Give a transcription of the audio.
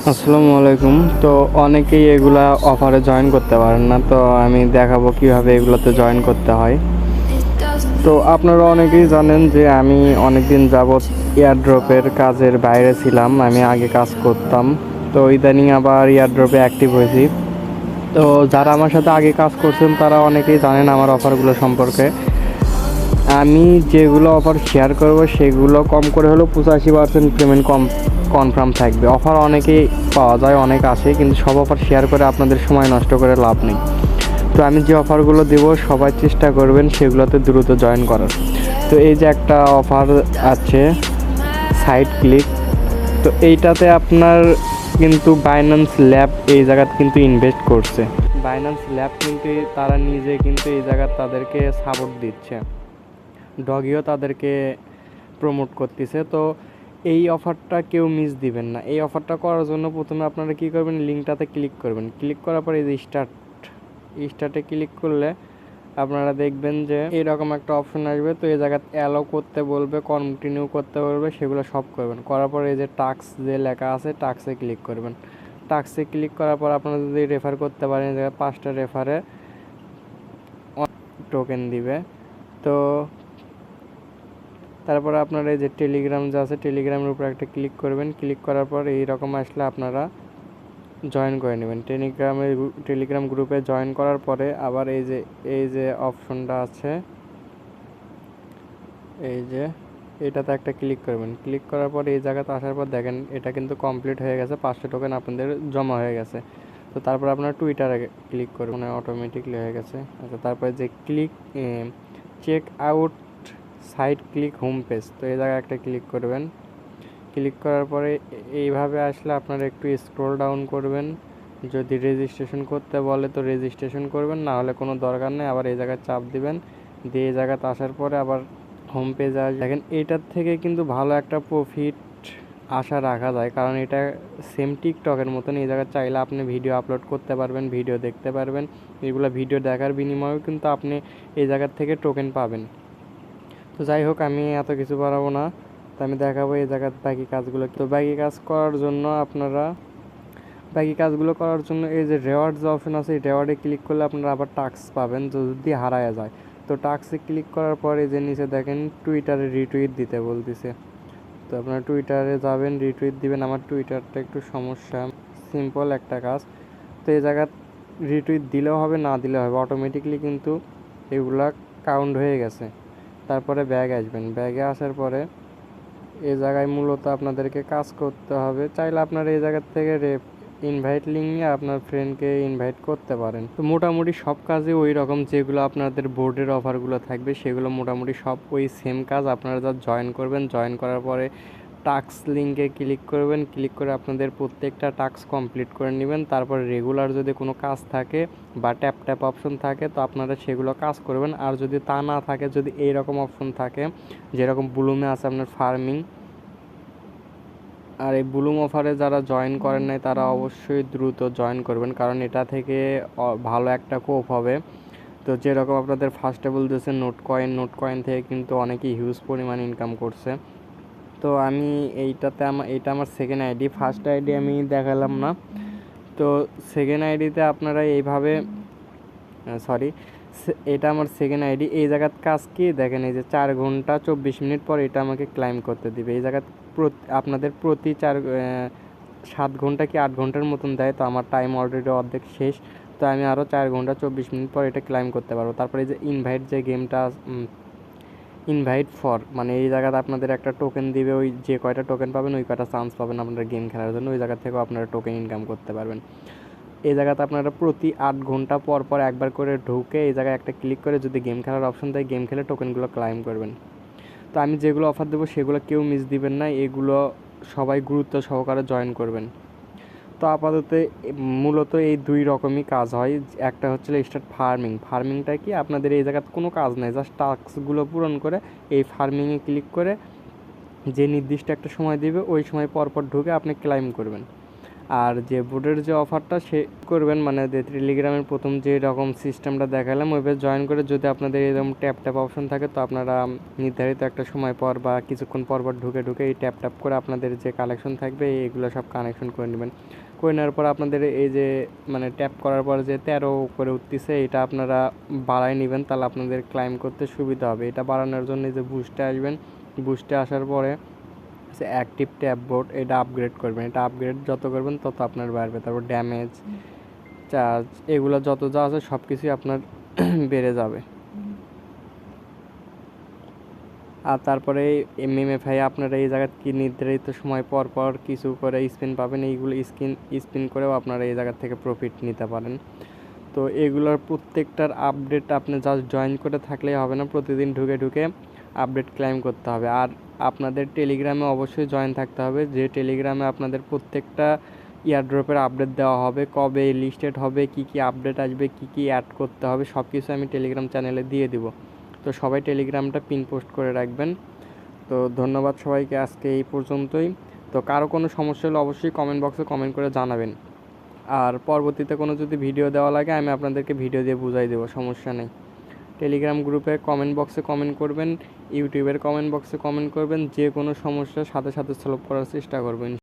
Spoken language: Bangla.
আসসালামু আলাইকুম। তো অনেকেই এগুলা অফারে জয়েন করতে পারেন না, তো আমি দেখাবো কিভাবে এগুলোতে জয়েন করতে হয়। তো আপনারা অনেকেই জানেন যে আমি অনেক দিন যাবৎ এয়ারড্রপের কাজের বাইরে ছিলাম। আমি আগে কাজ করতাম, তো ইদানিং আবার এয়ারড্রপে অ্যাক্টিভ হয়েছি। তো যারা আমার সাথে আগে কাজ করছেন তারা অনেকেই জানেন আমার অফারগুলো সম্পর্কে। আমি যেগুলো অফার শেয়ার করব সেগুলো কম করে হলেও 85% পেমেন্ট কনফার্ম থাকবে। অফার অনেকেই পাওয়া যায়, অনেক আসে, কিন্তু সব অফার শেয়ার করে আপনাদের সময় নষ্ট করে লাভ নেই। তো আমি যে অফারগুলো দেব সবাই চেষ্টা করবেন সেগুলোতে দ্রুত জয়েন করার। তো এই যে একটা অফার আছে সাইট ক্লিক, তো এইটাতে আপনার কিন্তু বাইন্যান্স ল্যাব এই জায়গাতে কিন্তু ইনভেস্ট করছে। বাইন্যান্স ল্যাব কিন্তু তারা নিজে কিন্তু এই জায়গায় তাদেরকে সাপোর্ট দিচ্ছে, ডগিও তাদেরকে প্রমোট করতেছে। তো এই অফারটা কেউ মিস দিবেন না। এই অফারটা করার জন্য প্রথমে আপনারা কী করবেন, লিঙ্কটাতে ক্লিক করবেন। ক্লিক করার পরে এই যে স্টার্টে ক্লিক করলে আপনারা দেখবেন যে এরকম একটা অপশন আসবে। তো এই জায়গায় অ্যালাউ করতে বলবে, কন্টিনিউ করতে বলবে, সেগুলো সব করবেন। করার পরে এই যে টাস্ক যে লেখা আছে টাস্কে ক্লিক করবেন। টাস্কে ক্লিক করার পর আপনারা যদি রেফার করতে পারেন, এই জায়গায় 5টা রেফারে টোকেন দিবে। তো তারপরে আপনারা এই যে টেলিগ্রাম যা আছে টেলিগ্রামের উপর একটা ক্লিক করবেন। ক্লিক করার পর এইরকম আসলে আপনারা জয়েন করে নেবেন। টেলিগ্রাম গ্রুপে জয়েন করার পরে আবার এই যে অপশনটা আছে, এই যে এটাতে একটা ক্লিক করবেন। ক্লিক করার পর এই জায়গাতে আসার পর দেখেন এটা কিন্তু কমপ্লিট হয়ে গেছে, 5টা টোকেন আপনাদের জমা হয়ে গেছে। তো তারপর আপনারা টুইটারে ক্লিক করবেন, অটোমেটিকলি হয়ে গেছে। আচ্ছা, তারপরে যে check out site click home page, তো এই জায়গায় একটা ক্লিক করবেন। ক্লিক করার পরে এইভাবে আসলে আপনারা একটু স্ক্রল ডাউন করবেন। যদি রেজিস্ট্রেশন করতে বলে তো রেজিস্ট্রেশন করবেন, না হলে কোনো দরকার নেই। আবার এই জায়গায় চাপ দিবেন, দিয়ে এই জায়গাতে আসার পরে আবার হোম পেজে আসবে। দেখেন এটার থেকে কিন্তু ভালো একটা প্রফিট আশা রাখা যায়, কারণ এটা সেম টিকটকের মতন। এই জায়গায় চাইলে আপনি ভিডিও আপলোড করতে পারবেন, ভিডিও দেখতে পারবেন। এগুলো ভিডিও দেখার বিনিময়েও কিন্তু আপনি এই জায়গার থেকে টোকেন পাবেন। তো যাই হোক, আমি এত কিছু বাড়াবো না, তো আমি দেখাবো এই জায়গার বাকি কাজগুলো। তো বাকি কাজগুলো করার জন্য এই যে রেওয়ার্ড যে অপশন আছে, এই রেওয়ার্ডে ক্লিক করলে আপনারা আবার টাস্ক পাবেন যদি হারায় যায়। তো টাস্কে ক্লিক করার পরে যে নিচে দেখেন টুইটারে রিটুইট দিতে বলতেছে। তো আপনারা টুইটারে যাবেন, রিটুইট দিবেন। আমার টুইটারটা একটু সমস্যা, সিম্পল একটা কাজ। তো এই জায়গা রিটুইট দিলেও হবে, না দিলেও হবে, অটোমেটিকলি কিন্তু এগুলা কাউন্ট হয়ে গেছে। তারপরে ব্যাগ আসবেন। ব্যাগে আসার পরে এই জায়গায় মূলত আপনাদেরকে কাজ করতে হবে। চাইলে আপনারা এই জায়গার থেকে ইনভাইট লিঙ্ক নিয়ে আপনার ফ্রেন্ডকে ইনভাইট করতে পারেন। তো মোটামুটি সব কাজে ওই রকম যেগুলো আপনাদের বোর্ডের অফারগুলো থাকবে সেগুলো মোটামুটি সব ওই সেম কাজ। আপনারা যা জয়েন করবেন, জয়েন করার পরে টাস্ক লিঙ্কে ক্লিক করবেন। ক্লিক করে আপনাদের প্রত্যেকটা টাস্ক কমপ্লিট করে নেবেন। তারপর রেগুলার যদি কোনো কাজ থাকে বা ট্যাপ অপশন থাকে তো আপনারা সেগুলো কাজ করবেন। আর যদি তা না থাকে, যদি এইরকম অপশন থাকে যেরকম ব্লুমে আছে আপনার ফার্মিং, আর এই ব্লুম অফারে যারা জয়েন করেন নাই তারা অবশ্যই দ্রুত জয়েন করবেন, কারণ এটা থেকে ভালো একটা কোপ হবে। তো যেরকম আপনাদের ফার্স্টে বলতেছে নোট কয়েন থেকে কিন্তু অনেকেই হিউজ পরিমাণ ইনকাম করছে। তো আমি এইটা আমার সেকেন্ড আইডি, ফার্স্ট আইডি আমি দেখালাম না। তো সেকেন্ড আইডিতে আপনারা এইভাবে এটা আমার সেকেন্ড আইডি। এই জায়গার কাজ কি দেখেন, এই যে 4 ঘন্টা 24 মিনিট পর এটা আমাকে ক্লাইম করতে দিবে। এই জায়গায় আপনাদের প্রতি 7 ঘন্টা কি 8 ঘন্টার মতন দেয়। তো আমার টাইম অলরেডি অর্ধেক শেষ, তো আমি আরও 4 ঘন্টা 24 মিনিট পর এটা ক্লাইম করতে পারবো। তারপরে এই যে ইনভাইট যে গেমটা, ইনভাইট ফর, মানে এই জায়গাতে আপনাদের একটা টোকেন দিবে। ওই যে কয়টা টোকেন পাবেন ওই কয়টা চান্স পাবেন আপনারা গেম খেলার জন্য। ওই জায়গা থেকেও আপনারা টোকেন ইনকাম করতে পারবেন। এই জায়গাতে আপনারা প্রতি 8 ঘন্টা পর পর একবার করে ঢুকে এই জায়গায় একটা ক্লিক করে যদি গেম খেলার অপশন দেয়, গেম খেলে টোকেনগুলো ক্লাইম করবেন। তো আমি যেগুলো অফার দেবো সেগুলো কেউ মিস দিবেন না, এগুলো সবাই গুরুত্ব সহকারে জয়েন করবেন। তো আপাতত মূলত এই 2 রকমই কাজ হয়। একটা হচ্ছে স্টার্ট ফার্মিংটা কি, আপনাদের এই জায়গাতে কোনো কাজ নেই, জাস্ট টাস্কগুলো পূরণ করে এই ফার্মিংয়ে ক্লিক করে যে নির্দিষ্ট একটা সময় দিবে ওই সময় পর পর ঢুকে আপনি ক্লাইম করবেন। আর যে বোর্ডের যে অফারটা সে করবেন, মানে যে টেলিগ্রামের প্রথম যে রকম সিস্টেমটা দেখালাম ওইভাবে জয়েন করে যদি আপনাদের এরকম ট্যাপ ট্যাপ অপশন থাকে, তো আপনারা নির্ধারিত একটা সময় পর বা কিছুক্ষণ পর পর ঢুকে এই ট্যাপ ট্যাপ করে আপনাদের যে কালেকশন থাকবে এইগুলো সব কানেকশন করে নেবেন। করে নেওয়ার পর আপনাদের এই যে মানে ট্যাপ করার পর যে 13 করে উঠতেছে এটা আপনারা বাড়ায় নেবেন, তাহলে আপনাদের ক্লাইম করতে সুবিধা হবে। এটা বাড়ানোর জন্য যে বুস্টে আসবেন, বুস্টে আসার পরে অ্যাক্টিভ ট্যাপ বোর্ড এটা আপগ্রেড করবেন। এটা আপগ্রেড যত করবেন তত আপনার বাড়বে। তারপর ড্যামেজ, চার্জ, এগুলো যত যা আছে সব কিছুই আপনার বেড়ে যাবে। আর তারপরে MMFI আপনারা এই জায়গায় কি নির্ধারিত সময় পর পর কিছু করে স্পিন পাবেন, এইগুলো স্পিন করেও আপনারা এই জায়গা থেকে প্রফিট নিতে পারেন। তো এগুলোর প্রত্যেকটার আপডেট আপনি জাস্ট জয়েন করে থাকলেই হবে না, প্রতিদিন ঢুকে আপডেট ক্লাইম করতে হবে। আর আপনাদের টেলিগ্রামে অবশ্যই জয়েন থাকতে হবে, যে টেলিগ্রামে আপনাদের প্রত্যেকটা ইয়ারড্রপের আপডেট দেওয়া হবে, কবে লিস্টেড হবে, কি আপডেট আসবে, কি অ্যাড করতে হবে, সব কিছু আমি টেলিগ্রাম চ্যানেলে দিয়ে দিব। তো সবাই টেলিগ্রামটা পিন পোস্ট করে রাখবেন। তো ধন্যবাদ সবাইকে, আজকে এই পর্যন্তই। তো কারো কোনো সমস্যা হলে অবশ্যই কমেন্ট বক্সে কমেন্ট করে জানাবেন। আর পরবর্তীতে কোনো যদি ভিডিও দেওয়া লাগে আমি আপনাদেরকে ভিডিও দিয়ে বুঝাই দেবো, সমস্যা নেই। টেলিগ্রাম গ্রুপে কমেন্ট বক্সে কমেন্ট করবেন, ইউটিউবের কমেন্ট বক্সে কমেন্ট করবেন, যে কোনো সমস্যার সাথে সাথে সলভ করার চেষ্টা করবেন।